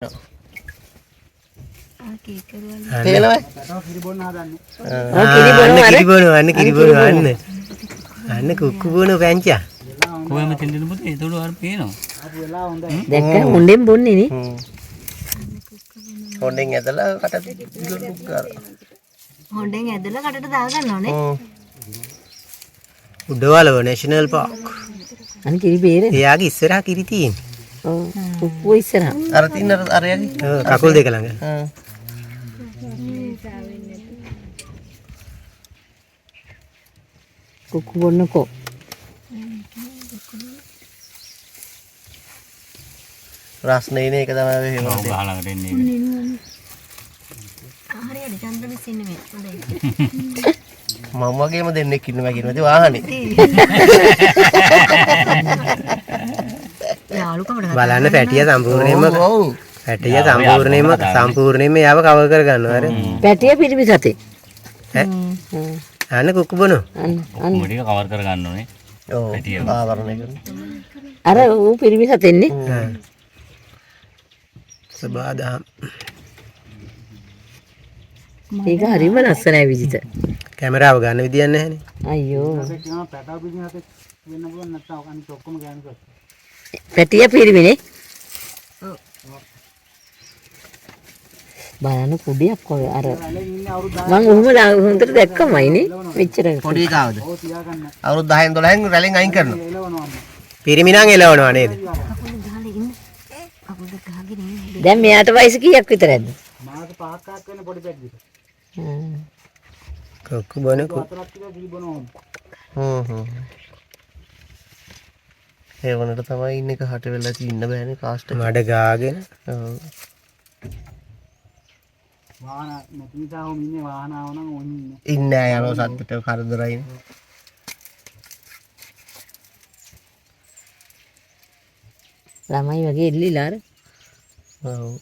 අන්න කුක්කු බොන පැංචා. කොහෙම තින්දින පුතේ ඒතකොට ආර පේනවා. දැක්ක හොඬෙන් බොන්නේ නේ. හොඬෙන් ඇදලා කට දිගුක් ගාලා. හොඬෙන් ඇදලා කටට දා ගන්නවනේ. උඩවලව නැෂනල් පාක්. අනේ කිරි බේරේ. එයාගේ ඉස්සරහා කිරි තියෙන්නේ. ඔව්. කුක්කුව ඉස්සරහා. අර තින්න අර යගේ. කකුල් දෙක ළඟ. කුක්කු බොන්නකෝ. රස්නේ එක තමයි එහෙම. ගහ ළඟට එන්නේ. හරියට චන්ද්‍රමිස් ඉන්නේ මේ. හොඳයි. මම වගේම දෙන්නෙක් ඉන්නවා කියනවා වාහනේ. යාළුකමට බලන්න පැටිය සම්පූර්ණයෙන්ම පැටිය සම්පූර්ණයෙන්ම යාව කවර් කර ගන්නවා අර. පැටිය පිරිමි සතේ. අන්න කුක්කු බොනෝ. අන්න මොඩික කවර් කර ගන්න ඕනේ. ඔව්. පැටිය. ආවරණය කරන. අර ඌ පිරිමි සතෙන්නේ. සබාදම්. ඒක හරිම ලස්සනයි විජිත. කැමරාව ගන්න විදියක් නැහැනේ. අයියෝ. පැටිය පිරිමිනේ. බලන්න කුඩියක් ඔය අර මම ඔහොම හොඳට දැක්කමයිනේ මෙච්චර පොඩි කාවද? අවුරුදු 10න් 12න් රැලෙන් අයින් කරනවා. පිරිමි නම් එලවනවා නේද? දැන් මෙයාට වයස කීයක් විතරද? මාස 5ක් වෙන පොඩි පැද්දිට. කුක්කු බොන ඒ වුණාට තමයි ඉන්න එක හට වෙලා ඉන්න බෑනේ කාස්ට් එක. මඩ ගාගෙන. ඔව්. වාහන නැති නිසා ඔහොම ඉන්නේ වාහන ආව නම් ඕන් ඉන්නේ. ඉන්නේ යනවා සද්දට කරදරයිනේ. ළමයි වගේ එල්ලිලා අර. ඔව්.